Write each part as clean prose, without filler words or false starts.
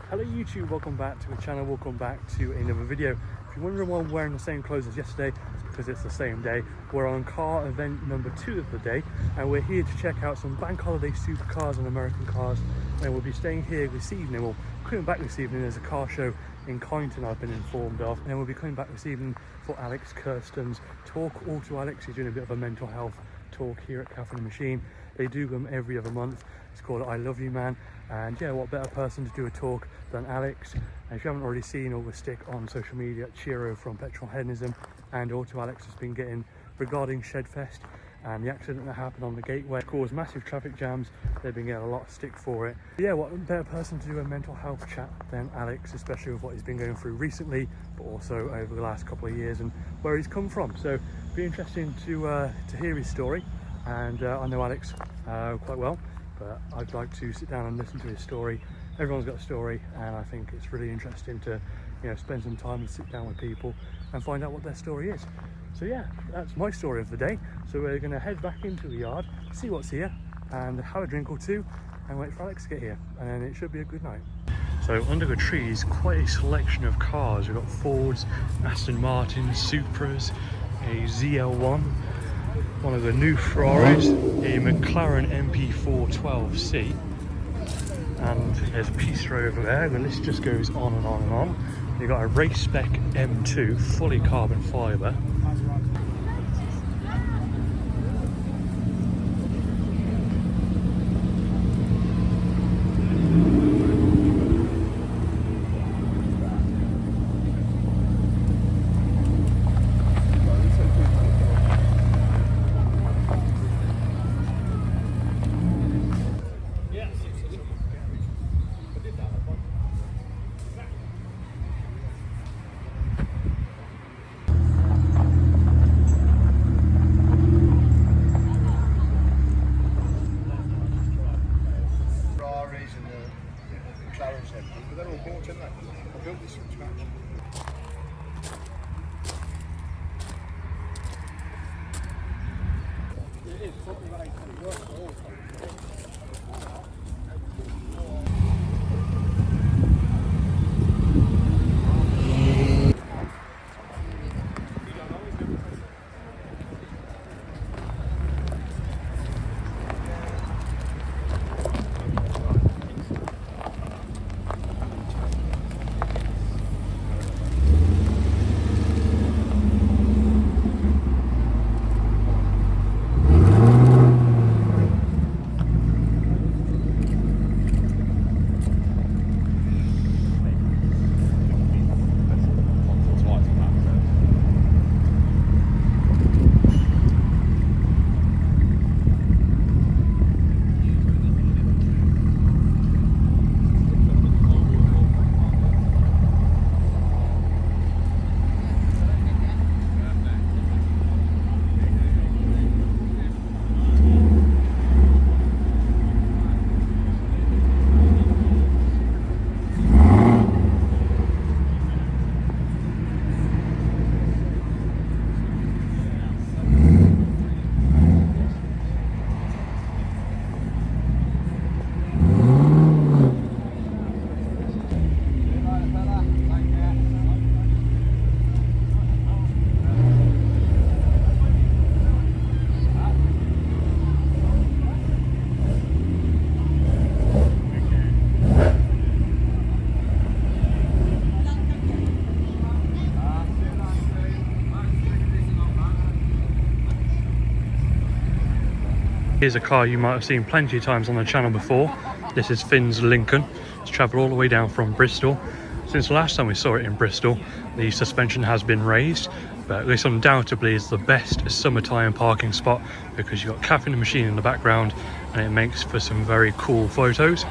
Hello YouTube, welcome back to the channel, welcome back to another video. If you're wondering why I'm wearing the same clothes as yesterday, it's because it's the same day. We're on car event number 2 of the day, and we're here to check out some bank holiday supercars and American cars. And we'll be staying here this evening, well, coming back this evening. There's a car show in Kyneton I've been informed of, and then we'll be coming back this evening for Alex Kirsten's talk. AutoAlex is doing a bit of a mental health talk here at Caffeine Machine. They do them every other month. It's called I Love You Man, and yeah, what better person to do a talk than Alex. And if you haven't already seen all the stick on social media, Chiro from Petrol Hedonism and AutoAlex has been getting regarding Shedfest and the accident that happened on the gateway caused massive traffic jams. They've been getting a lot of stick for it. But yeah, what better person to do a mental health chat than Alex, especially with what he's been going through recently, but also over the last couple of years and where he's come from. So it'll be interesting to hear his story. And I know Alex quite well, but I'd like to sit down and listen to his story. Everyone's got a story, and I think it's really interesting to, spend some time and sit down with people and find out what their story is. So yeah, that's my story of the day. So we're going to head back into the yard, see what's here, and have a drink or two, and wait for Alex to get here, and then it should be a good night. So under the trees, quite a selection of cars. We've got Fords, Aston Martins, Supras, a ZL1, one of the new Ferraris, a McLaren MP412C, and there's a Pista over there. The list just goes on and on and on. You've got a race spec M2, fully carbon fibre. But they're all bought in there. I built this from scratch. Here's a car you might have seen plenty of times on the channel before. This is Finn's Lincoln. It's travelled all the way down from Bristol. Since the last time we saw it in Bristol, the suspension has been raised, but this undoubtedly is the best summertime parking spot because you've got Caffeine Machine in the background and it makes for some very cool photos.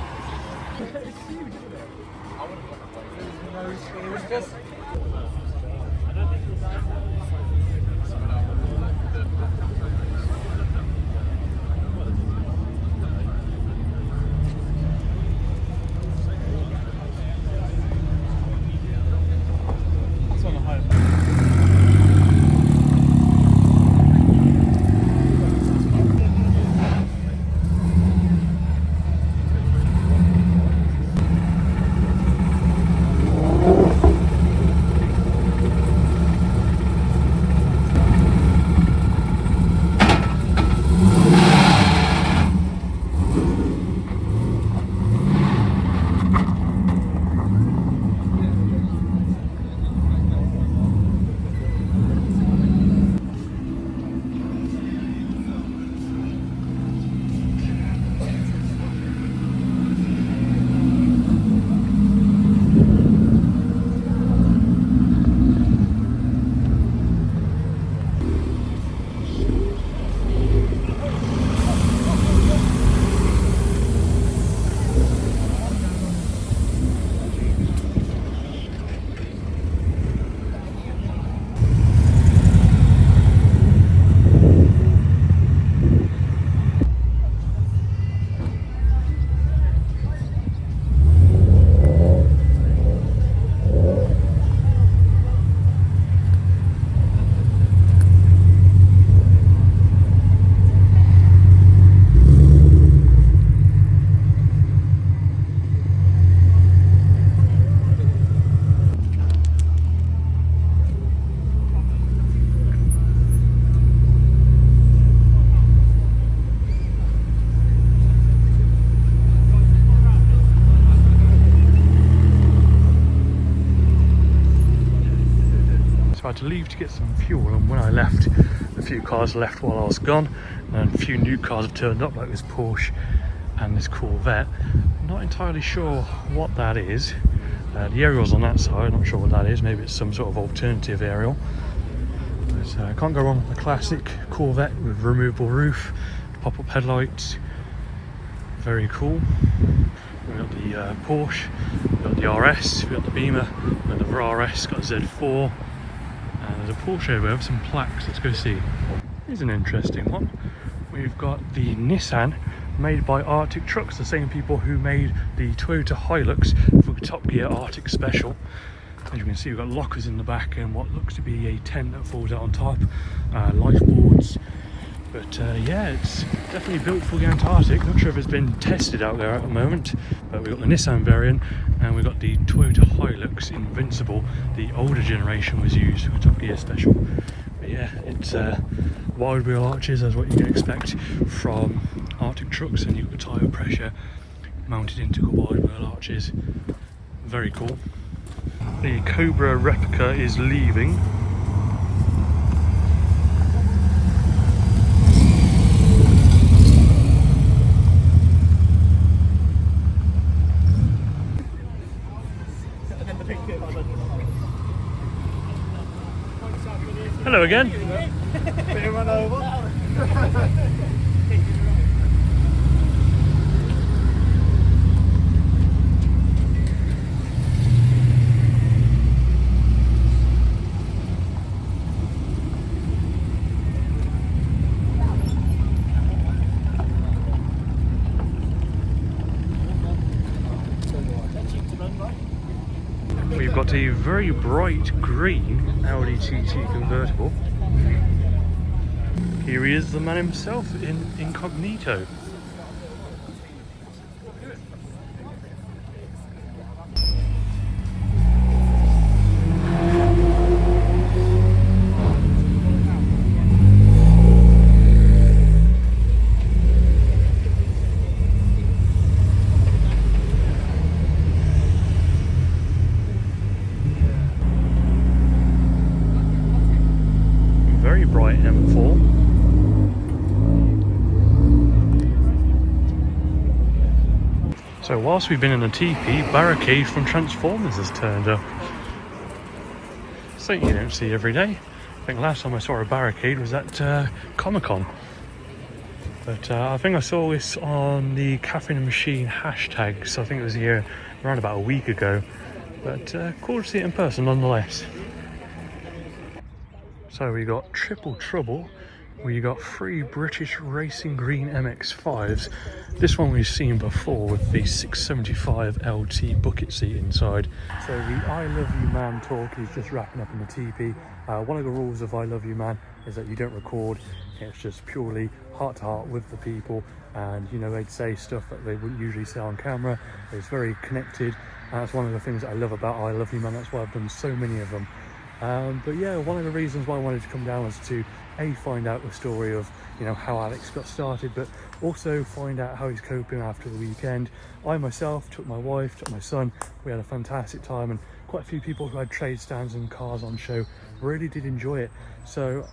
to leave to get some fuel, and when I left, a few cars left while I was gone, and a few new cars have turned up, like this Porsche and this Corvette. Not entirely sure what that is. The aerial's on that side, not sure what that is. Maybe it's some sort of alternative aerial. But I can't go wrong with the classic Corvette with removable roof, pop-up headlights. Very cool. We've got the Porsche, we've got the RS, we've got the Beamer, we've got the RS, got Z4, and there's a Porsche over there with some plaques. Let's go see. Here's an interesting one. We've got the Nissan, made by Arctic Trucks, the same people who made the Toyota Hilux for Top Gear Arctic Special. As you can see, we've got lockers in the back and what looks to be a tent that falls out on top, life boards. But yeah, it's definitely built for the Antarctic. Not sure if it's been tested out there at the moment, but we've got the Nissan variant and we've got the Toyota Hilux Invincible. The older generation was used for Top Gear Special. But yeah, it's wide wheel arches as what you can expect from Arctic Trucks, and you've got tyre pressure mounted into the wide wheel arches. Very cool. The Cobra replica is leaving. Hello again. Run over. We've got a very bright green Audi TT convertible. Here he is, the man himself in incognito. Very bright M4. So whilst we've been in the TP, Barricade from Transformers has turned up. Something you don't see every day. I think last time I saw a Barricade was at Comic-Con. But I think I saw this on the Caffeine Machine hashtags. I think it was here around about a week ago. But cool to see it in person nonetheless. So we got Triple Trouble, we got 3 British Racing Green MX-5s. This one we've seen before with the 675 LT bucket seat inside. So the I Love You Man talk is just wrapping up in the TP. One of the rules of I Love You Man is that you don't record. It's just purely heart to heart with the people, and you know, they'd say stuff that they wouldn't usually say on camera. It's very connected, and that's one of the things that I love about I Love You Man. That's why I've done so many of them. But yeah, one of the reasons why I wanted to come down was to find out the story of, you know, how Alex got started, but also find out how he's coping after the weekend. I myself took my wife, took my son. We had a fantastic time, and quite a few people who had trade stands and cars on show really did enjoy it. So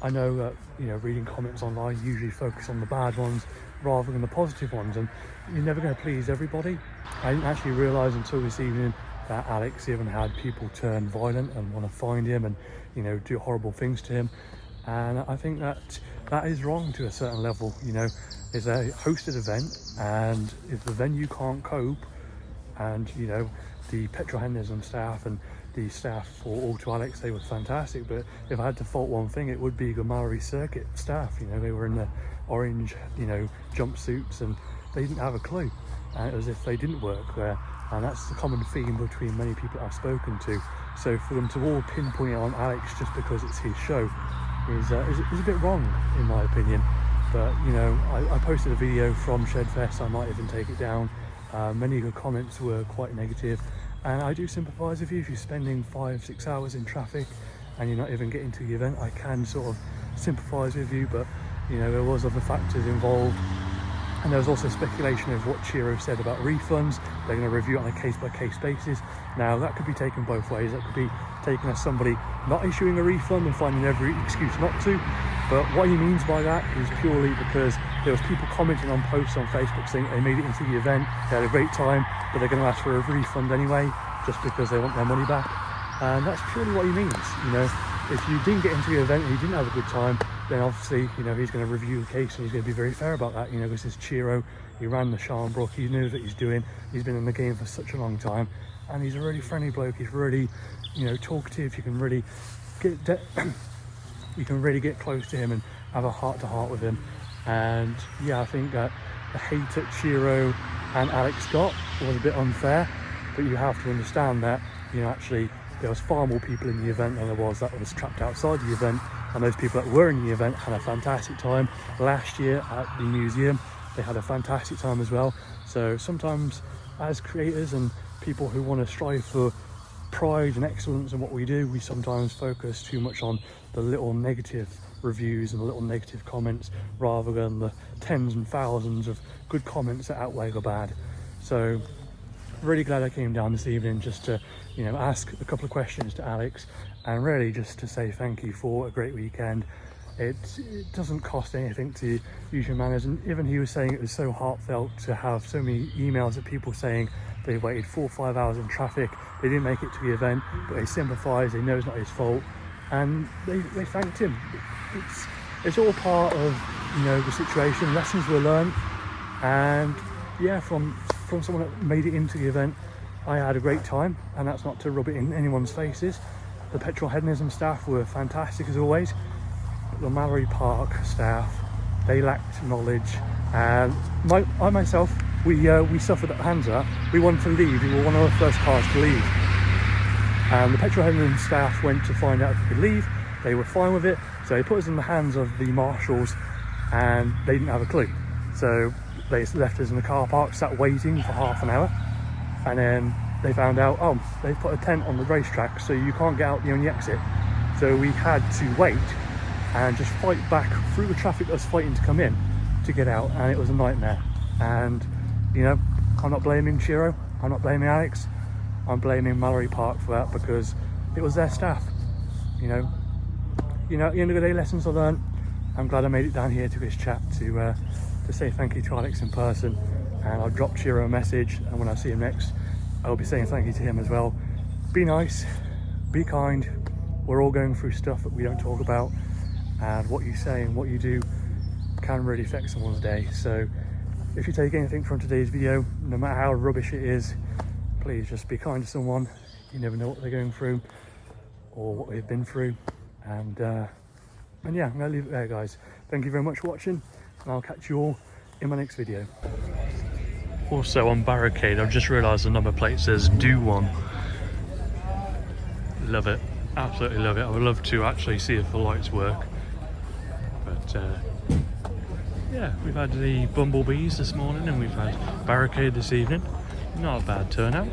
I know that, you know, reading comments online usually focus on the bad ones rather than the positive ones, and you're never going to please everybody. I didn't actually realise until this evening that Alex even had people turn violent and want to find him and, you know, do horrible things to him. And I think that that is wrong to a certain level. You know, it's a hosted event, and if the venue can't cope, and, you know, the petrol handlers and staff and the staff for AutoAlex, they were fantastic, but if I had to fault one thing, it would be the Mallory Circuit staff. You know, they were in the orange, you know, jumpsuits, and they didn't have a clue, and it was as if they didn't work there. And that's the common theme between many people I've spoken to. So for them to all pinpoint it on Alex just because it's his show is a bit wrong, in my opinion. But, you know, I posted a video from Shedfest. I might even take it down. Many of the comments were quite negative, and I do sympathise with you. If you're spending 5-6 hours in traffic and you're not even getting to the event, I can sort of sympathise with you. But, you know, there was other factors involved. And there was also speculation of what Chiro said about refunds. They're going to review it on a case-by-case basis. Now, that could be taken both ways. That could be taken as somebody not issuing a refund and finding every excuse not to. But what he means by that is purely because there was people commenting on posts on Facebook saying they made it into the event, they had a great time, but they're going to ask for a refund anyway, just because they want their money back. And that's purely what he means. You know, if you didn't get into the event and you didn't have a good time, then obviously, you know, he's going to review the case and he's going to be very fair about that. You know, this is Chiro, he ran the Sharnbrook, he knows what he's doing, he's been in the game for such a long time, and he's a really friendly bloke. He's really, you know, talkative. You can really get close to him and have a heart-to-heart with him. And yeah, I think that the hate that Chiro and Alex got was a bit unfair, but you have to understand that, you know, actually there was far more people in the event than there was that was trapped outside the event, and those people that were in the event had a fantastic time. Last year at the museum, they had a fantastic time as well. So sometimes as creators and people who want to strive for pride and excellence in what we do, we sometimes focus too much on the little negative reviews and the little negative comments rather than the tens and thousands of good comments that outweigh the bad. So really glad I came down this evening just to, you know, ask a couple of questions to Alex and really just to say thank you for a great weekend. It doesn't cost anything to use your manners, and even he was saying it was so heartfelt to have so many emails of people saying they waited 4 or 5 hours in traffic, they didn't make it to the event, but they sympathise, they know it's not his fault, and they thanked him. It's all part of, you know, the situation. Lessons were learned, and yeah, from someone that made it into the event, I had a great time, and that's not to rub it in anyone's faces. The petrol hedonism staff were fantastic as always. The Mallory Park staff, they lacked knowledge, and I myself, we suffered at the hands of that. We wanted to leave. We were one of the first cars to leave, and the petrol hedonism staff went to find out if we could leave. They were fine with it, so they put us in the hands of the marshals, and they didn't have a clue. So they left us in the car park, sat waiting for half an hour, and then they found out, oh, they've put a tent on the racetrack, so you can't get out the only exit. So we had to wait and just fight back through the traffic that was fighting to come in to get out, and it was a nightmare. And you know, I'm not blaming Chiro, I'm not blaming Alex, I'm blaming Mallory Park for that, because it was their staff. You know, at the end of the day, lessons are learned. I'm glad I made it down here to this chat to say thank you to Alex in person, and I'll drop Chiro a message, and when I see him next, I'll be saying thank you to him as well. Be nice, be kind. We're all going through stuff that we don't talk about, and what you say and what you do can really affect someone's day. So if you take anything from today's video, no matter how rubbish it is, please just be kind to someone. You never know what they're going through or what they've been through. And yeah, I'm gonna leave it there, guys. Thank you very much for watching, and I'll catch you all in my next video. Also on Barricade, I've just realised the number plate says Do One. Love it, absolutely love it. I would love to actually see if the lights work. But yeah, we've had the Bumblebees this morning and we've had Barricade this evening. Not a bad turnout.